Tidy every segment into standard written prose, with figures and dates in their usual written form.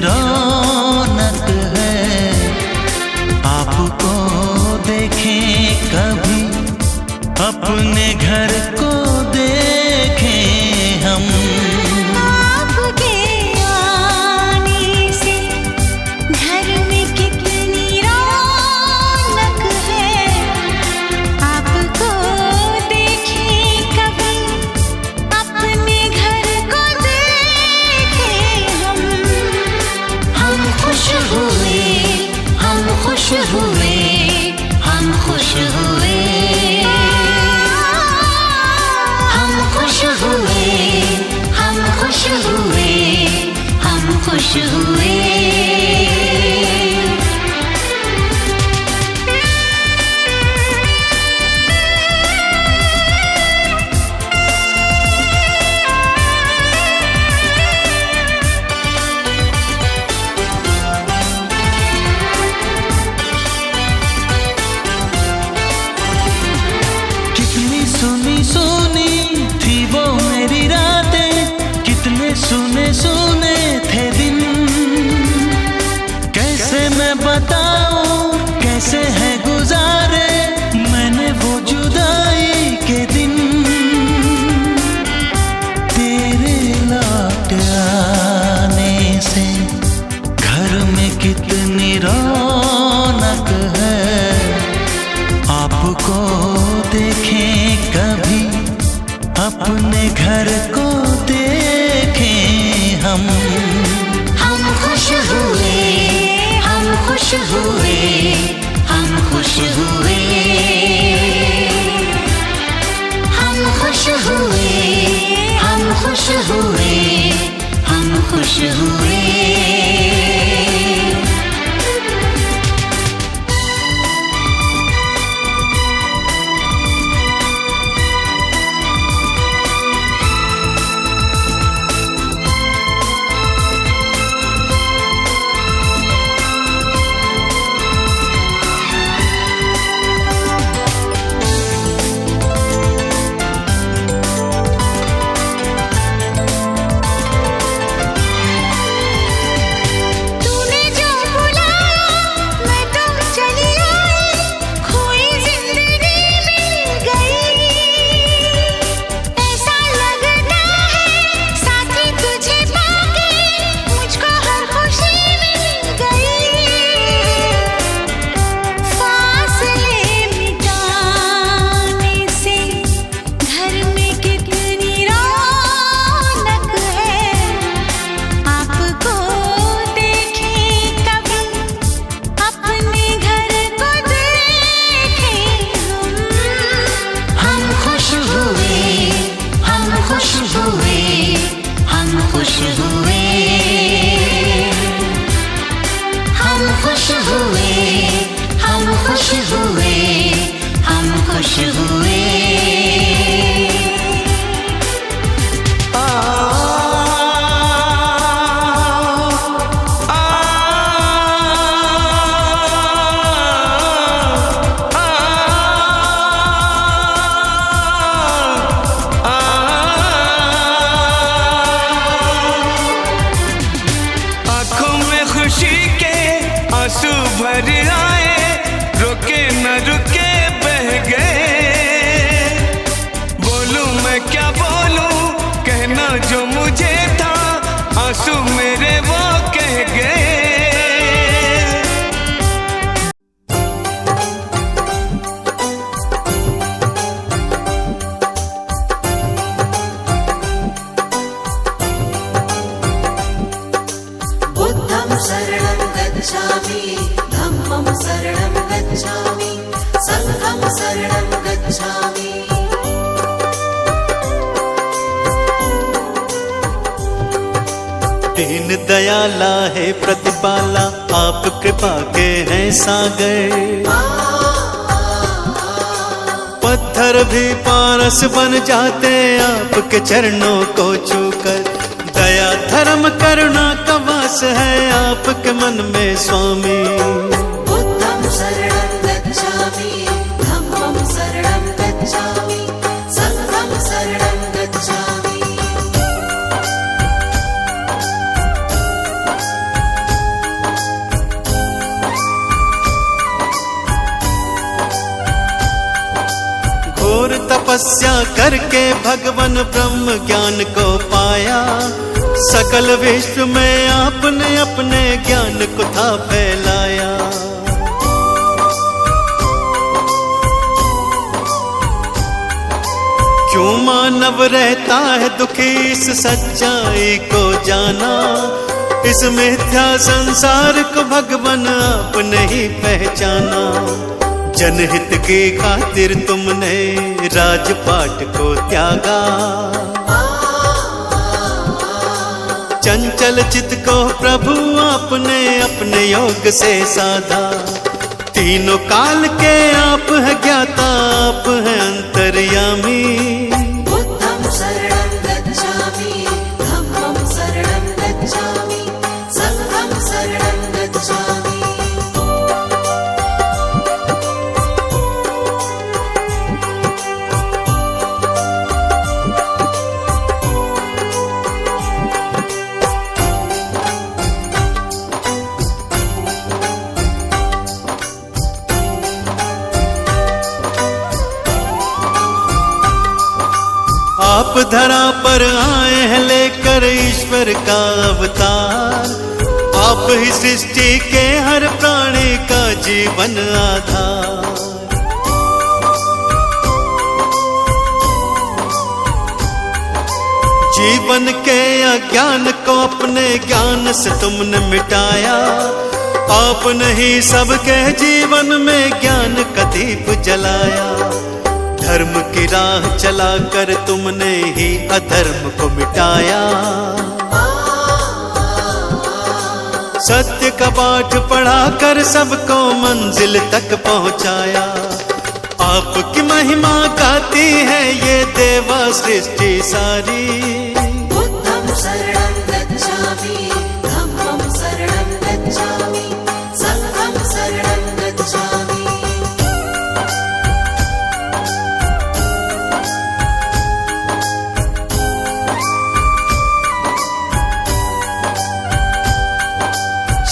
रौनक है। आपको देखें कभी, अपने घर को देखें हम। आपके आने से घर में कितनी रौनक है। आपको देखें कभी, अपने घर को देखें हम। हम खुश हुए, हम खुश हुए, हम खुश हुए। हम खुश हुए, हम खुश हुए, हम खुश हुए। कितनी सुनी सुनी थी वो मेरी रातें, कितने सुने सुने थे दिन। कैसे मैं बताऊं कैसे है गुजारे मैंने वो जुदाई के दिन। तेरे लौट आने से घर में कितनी रौनक है। आपको देखें कभी, अपने घर को देखें हम। हम खुश हुए, हम खुश हुए, हम खुश हुए। हम खुश हुए, हम खुश हुए, हम खुश हुए। तूने जो बुलाया मैं तो चली आई, खोई जिंदगी मिल गई। ऐसा लगता है साथी तुझे पाके मुझको हर खुशी मिल गई। फासले मिटाने से घर में कितनी रौनक है। आपको देखें कभी, अपने घर को देखें हम। हम खुश हुए, हम खुश हुए, हम खुश हुए। हम खुश हुए, हम खुश हुए, हम खुश हुए। आँखों में खुशी के आंसू भर आए, रुके न रुके बह गए। बोलूं मैं क्या बोलूं, कहना जो मुझे था आंसू मेरे वो कह गए। बुद्धं शरणं गच्छामि, धम्मं शरणं गच्छामि, संघं शरणं गच्छामि। दीन दयाला है प्रतिपाला, आप कृपा के हैं सागर। पत्थर भी पारस बन जाते आपके चरणों को छूकर। दया धर्म करुणा का वास है आपके मन में स्वामी। बुद्धं शरणं गच्छामि, धम्मं शरणं गच्छामि, संघं शरणं गच्छामि। तपस्या करके भगवन ब्रह्म ज्ञान को पाया। सकल विश्व में आपने अपने ज्ञान को था फैलाया। क्यों मानव रहता है दुखी इस सच्चाई को जाना। इस मिथ्या संसार को भगवन आपने ही पहचाना। जनहित की खातिर तुमने राजपाट को त्यागा। चंचल चित्त को प्रभु आपने अपने योग से साधा। तीनों काल के आप है ज्ञाता, आप है अंतर्यामी। बुद्धं शरणं गच्छामि, धम्मं शरणं गच्छामि, संघं शरणं गच्छामि। आप धरा पर आए हैं लेकर ईश्वर का अवतार। आप ही सृष्टि के हर प्राणी का जीवन आधार। जीवन के अज्ञान को अपने ज्ञान से तुमने मिटाया। आपने ही सबके जीवन में ज्ञान का दीप जलाया। धर्म की राह चलाकर तुमने ही अधर्म को मिटाया। सत्य का पाठ पढ़ाकर सबको मंजिल तक पहुंचाया। आपकी महिमा गाती है ये देवा सृष्टि सारी। बुद्धं शरणं गच्छामि, धम्मं शरणं गच्छामि, संघं शरणं गच्छामि।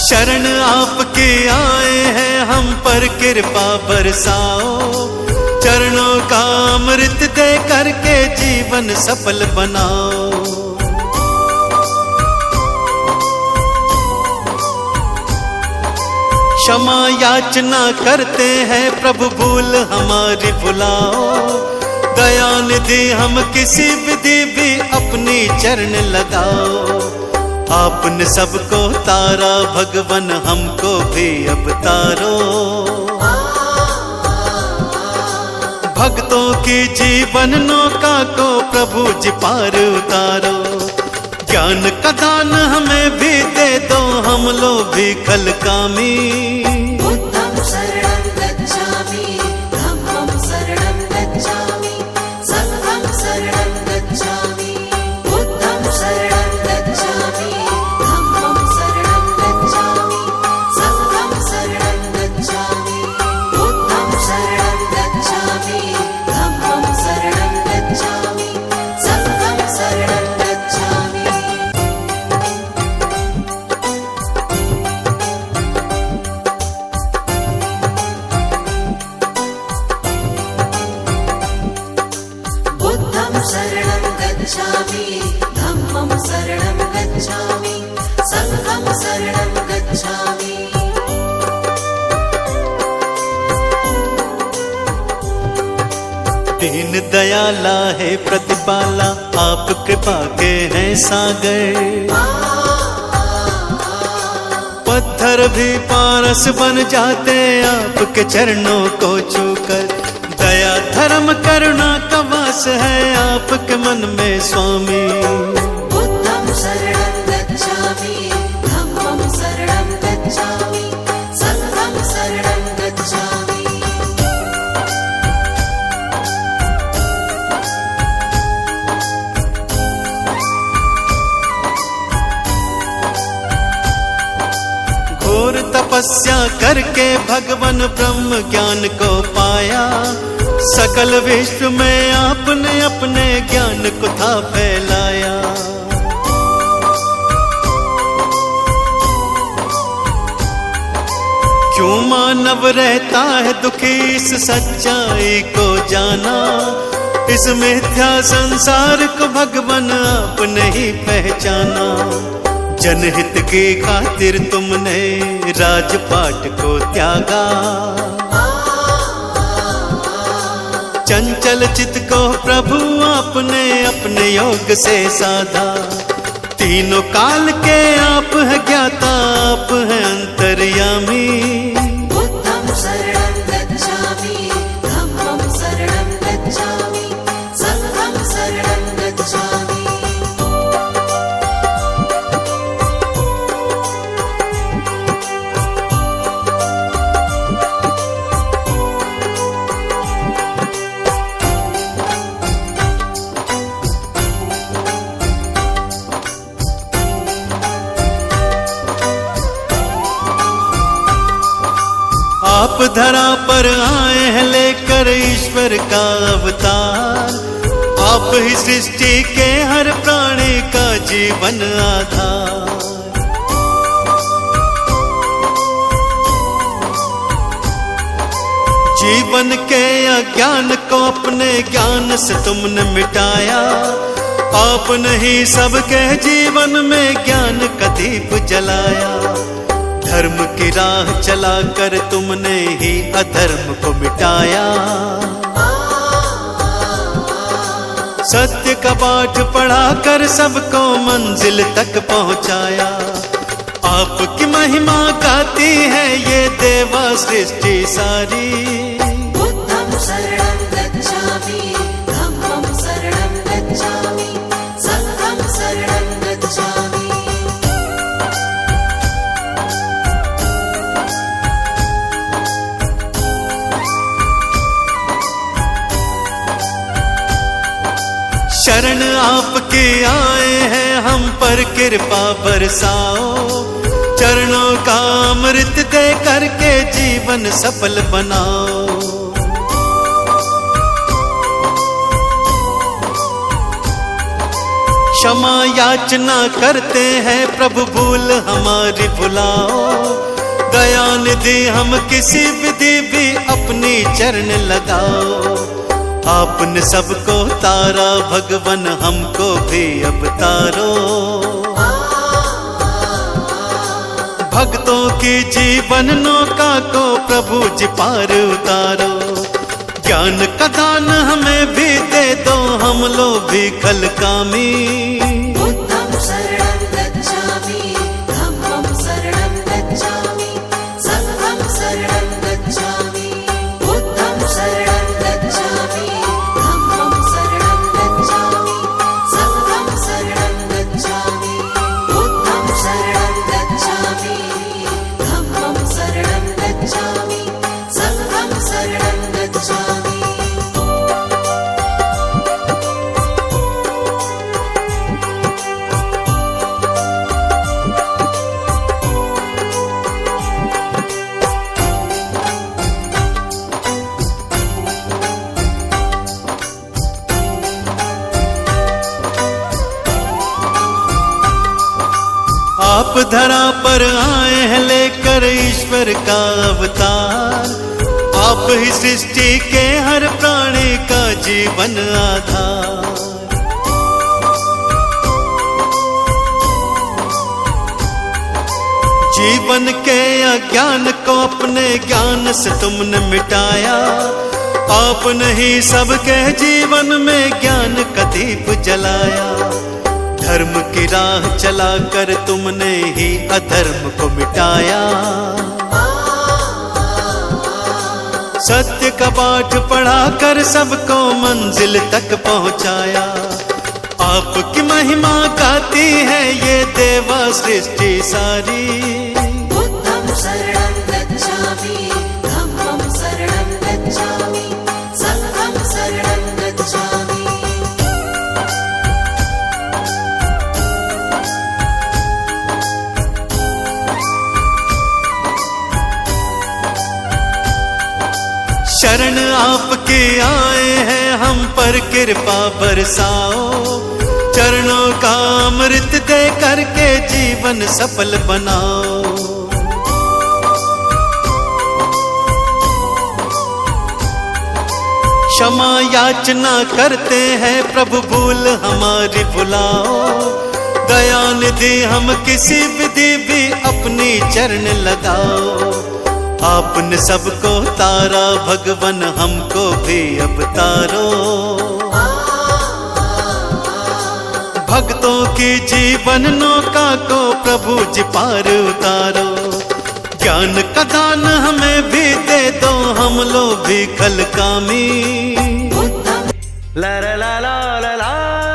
शरण आपके आए हैं हम पर कृपा बरसाओ। चरणों का अमृत दे करके जीवन सफल बनाओ। क्षमा याचना करते हैं प्रभु भूल हमारी भुलाओ। दया निधि हम किसी विधि भी अपनी चरण लगाओ। आपने सबको तारा भगवन हमको भी अब तारो। भक्तों की जीवन नौका को प्रभु जी पार उतारो। ज्ञान का दान हमें भी दे दो, हम लोग भी कल कामी। बुद्धं शरणं गच्छामि, धम्मं शरणं गच्छामि, संघं शरणं गच्छामि। बुद्धं शरणं गच्छामि, धम्मं शरणं गच्छामि, संघं शरणं गच्छामि। बुद्धं शरणं गच्छामि, धम्मं शरणं गच्छामि, संघं शरणं गच्छामि। बुद्धं शरणं गच्छामि, धम्मं शरणं गच्छामि, संघं शरणं गच्छामि। दीन दयाला है प्रतिपाला, आप कृपा के हैं सागर। पत्थर भी पारस बन जाते आपके चरणों को छूकर। दया धर्म करुणा का वास है आपके मन में स्वामी। बुद्धं शरणं गच्छामि, धम्मं शरणं गच्छामि, संघं शरणं गच्छामि। घोर तपस्या करके भगवन ब्रह्म ज्ञान को पाया। सकल विश्व में आपने अपने ज्ञान को था फैलाया। क्यों मानव रहता है दुखी इस सच्चाई को जाना। इस मिथ्या संसार को भगवान आप नहीं पहचाना। जनहित की खातिर तुमने राजपाट को त्यागा। चंचल चित को प्रभु आपने अपने योग से साधा। तीनों काल के आप है ज्ञाता, आप है अंतर्यामी। बुद्धं शरणं गच्छामि, धम्मं शरणं गच्छामि, संघं शरणं गच्छामि। आप धरा पर आए हैं लेकर ईश्वर का अवतार। आप ही सृष्टि के हर प्राणी का जीवन आधार। जीवन के अज्ञान को अपने ज्ञान से तुमने मिटाया। आपने ही सबके जीवन में ज्ञान का दीप जलाया। धर्म की राह चलाकर तुमने ही अधर्म को मिटाया। सत्य का पाठ पढ़ाकर सबको मंजिल तक पहुंचाया। आपकी महिमा गाती है ये देवा सृष्टि सारी। बुद्धं शरणं गच्छामि, धम्मं शरणं गच्छामि, संघं शरणं गच्छामि। शरण आपके आए हैं हम पर कृपा बरसाओ। चरणों का अमृत दे करके जीवन सफल बनाओ। क्षमा याचना करते हैं प्रभु, भूल हमारी भुलाओ। दया निधि हम किसी विधि भी अपनी चरण लगाओ। आपने सबको तारा भगवन, हमको भी अब तारो। भक्तों की जीवन नौका को प्रभु जी पार उतारो। ज्ञान का दान हमें भी दे दो, हम लोग भी खल कामी। बुद्धं शरणं गच्छामि, धम्मं शरणं गच्छामि, संघं शरणं गच्छामि। बुद्धं शरणं गच्छामि, धम्मं शरणं गच्छामि, संघं शरणं गच्छामि। बुद्धं शरणं गच्छामि, धम्मं शरणं गच्छामि, संघं शरणं गच्छामि। आप धरा पर आए हैं लेकर ईश्वर का अवतार। आप ही सृष्टि के हर प्राणी का जीवन आधार। जीवन के अज्ञान को अपने ज्ञान से तुमने मिटाया। आपने ही सबके जीवन में ज्ञान का दीप जलाया। धर्म की राह चलाकर तुमने ही अधर्म को मिटाया। सत्य का पाठ पढ़ाकर सबको मंजिल तक पहुंचाया। आपकी महिमा गाती है ये देवा सृष्टि सारी। बुद्धं शरणं गच्छामि, धम्मं शरणं गच्छामि, संघं शरणं गच्छामि। शरण आपके आए हैं हम पर कृपा बरसाओ। चरणों का अमृत दे करके जीवन सफल बनाओ। क्षमा याचना करते हैं प्रभु, भूल हमारी भुलाओ। दया निधि हम किसी विधि भी अपनी चरण लगाओ। आपने सबको तारा भगवन, हमको भी अब तारो। भक्तों की जीवन नौका को प्रभु जी पार उतारो। ज्ञान का दान हमें भी दे दो, हम लोग भी कल कामी। ला ला ला ला ला ला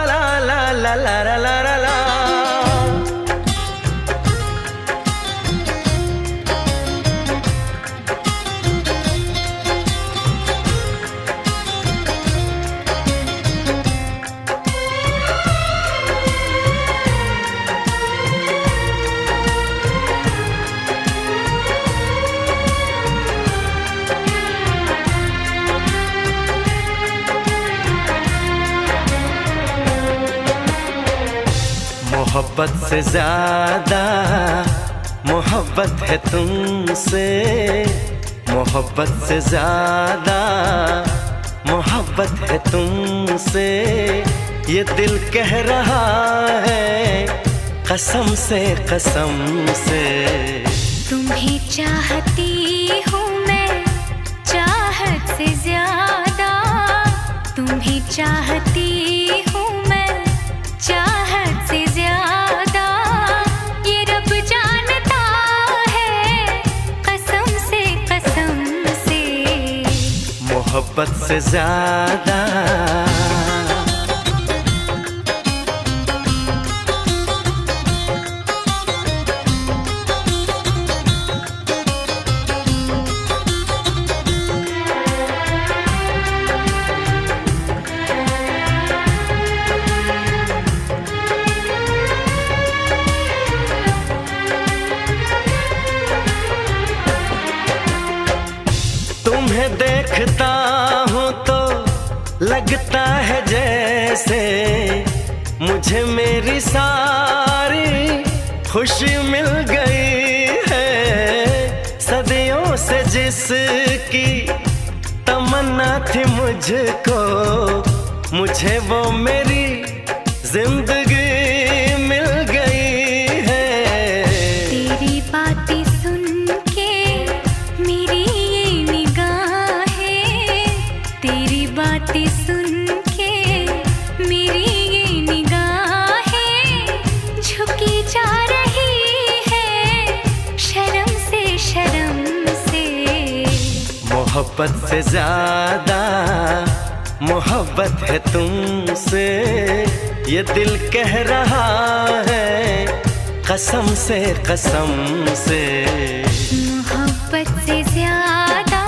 ला ला ला ला ला ला ला। मोहब्बत से ज्यादा मोहब्बत है तुमसे, मोहब्बत से ज्यादा मोहब्बत है तुमसे। ये दिल कह रहा है कसम से कसम से। तुम्हें चाहती हूँ मैं चाहत से ज्यादा, तुम्हें चाहती हूँ मैं चाहत से ज्यादा। ये रब जानता है कसम से मोहब्बत से ज्यादा। तुम्हें देखता हूँ तो लगता है जैसे मुझे मेरी सारी खुशी मिल गई है। सदियों से जिसकी तमन्ना थी मुझको, मुझे वो मेरी जिंदगी मिल गई है। तेरी बातें सुन के मेरी ये निगाहें, तेरी बातें सुन के मेरी ये निगाहें झुकी जा रही है शर्म से शर्म से। मोहब्बत से ज्यादा मोहब्बत है तुमसे, ये दिल कह रहा है कसम से कसम से। मोहब्बत से ज्यादा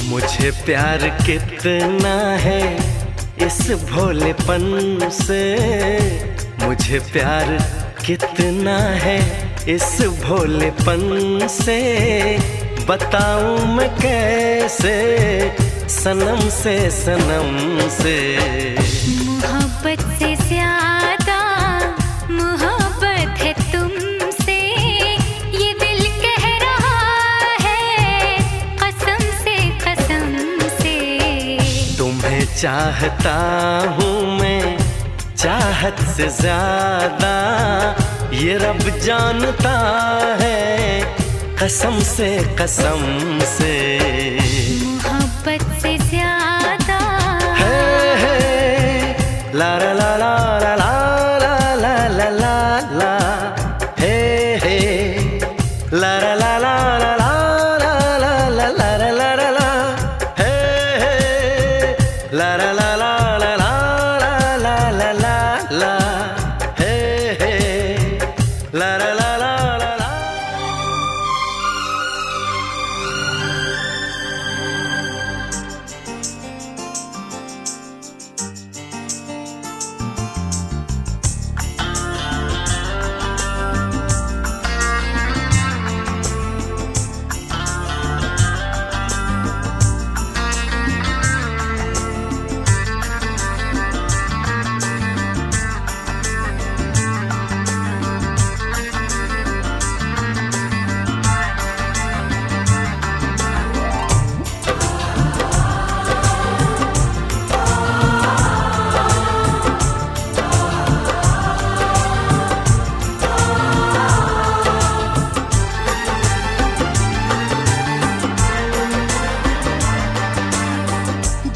मुझे प्यार कितना है इस भोलेपन से, मुझे प्यार कितना है इस भोलेपन से। बताऊं मैं कैसे सनम से सनम से। मोहब्बत से ज्यादा मोहब्बत है तुमसे, ये दिल कह रहा है कसम से कसम से। तुम्हें चाहता हूँ मैं चाहत से ज्यादा, ये रब जानता है कसम से कसम से। मोहब्बत से ज्यादा ला ला ला ला ला ला ला ला हे हे ला ला ला ला ला ला।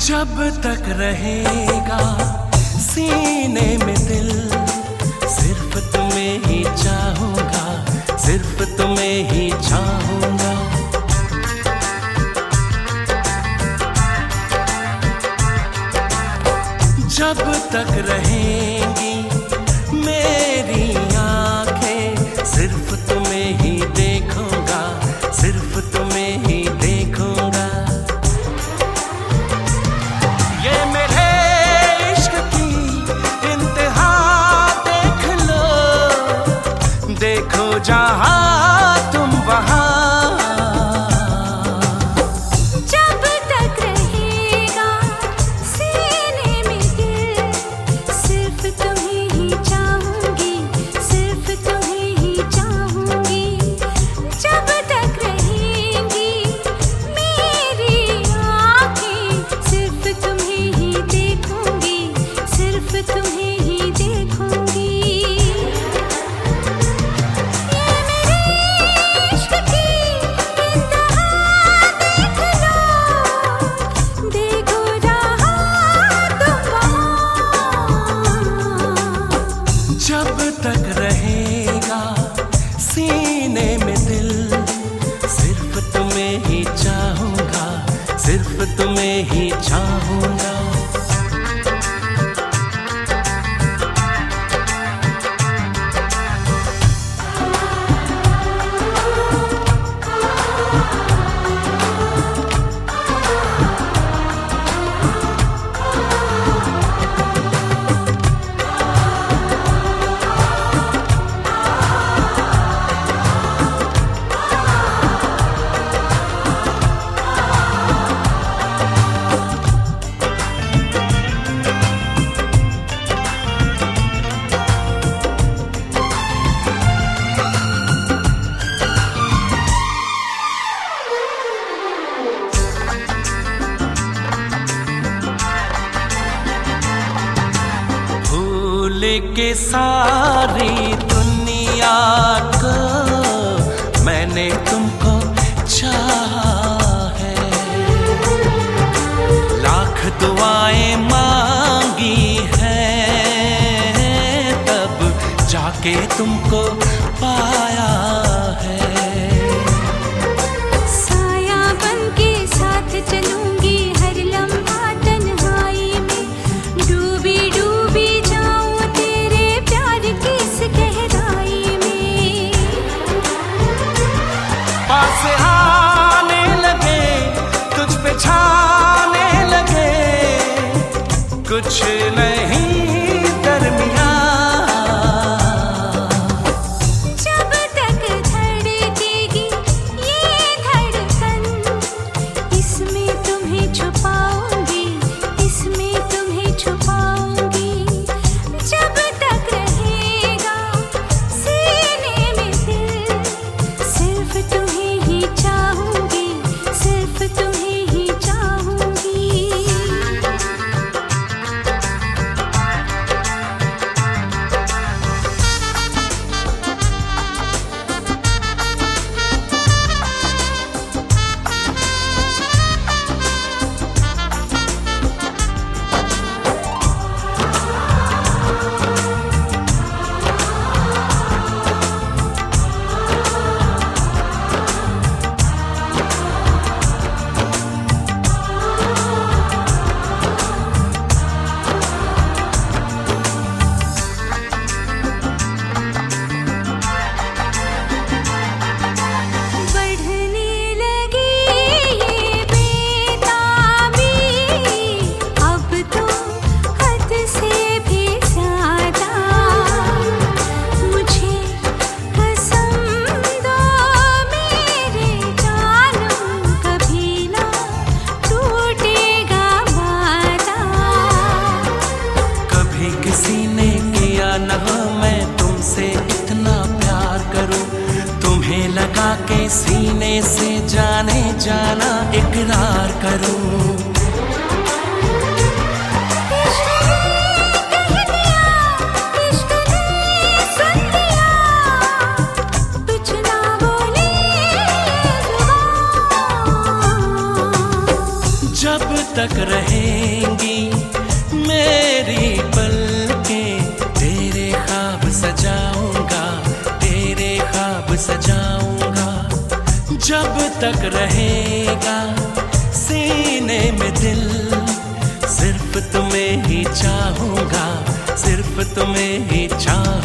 जब तक रहेगा सीने में दिल, सिर्फ तुम्हें ही चाहूंगा, सिर्फ तुम्हें ही चाहूंगा। जब तक रहेंगी मेरी आंखें, सिर्फ तुम्हें ही देखूंगा, सिर्फ तुम्हें ही देखूंगा। ये मेरे इश्क की इंतहा देख लो, देखो जहां तुम वहां। जब तक रहेगा सीने में दिल, सिर्फ तुम्हें ही चाहूंगी, सिर्फ तुम्हें ही चाहूंगी। जब तक रहेंगी मेरी आँखें, सिर्फ तुम्हें ही देखूंगी, सिर्फ तुम्हें ही देखूंगी। ये मेरे इश्क की इंतहा देख लो, देखो जहां तुम वहां। जब तक रहेगा सीने में दिल, सिर्फ तुम्हें ही चाहूंगा, सिर्फ तुम्हें ही चाहूंगा। भूल के सारी दुनिया को मैंने तुमको चाहा है, लाख दुआएं मांगी हैं, तब जाके तुमको पाया है। साया बनके साथ चलूंगी हर लम्हा तन्हाई में, डूबी डूबी जाऊं तेरे प्यार की इस गहराई में। पास आने लगे, तुझ पे छाने लगे, कुछ नहीं दरमियां। जब तक धड़केगी ये धड़कन, इसमें तुम्हें छुपाऊंगी, इसमें तुम्हें छुपाऊंगी। जब तक रहेगा सीने में दिल, सिर्फ तुम्हें ही चाहूंगी, सिर्फ तुम्हें ही चाहूंगी। सीने से जाने जाना इकरार करूं। जब तक रहेंगी मेरी पलकें, तेरे ख्वाब सजाऊंगा, तेरे ख्वाब सजाऊंगा। जब तक रहेगा सीने में दिल, सिर्फ तुम्हें ही चाहूंगा, सिर्फ तुम्हें ही चाहूंगा।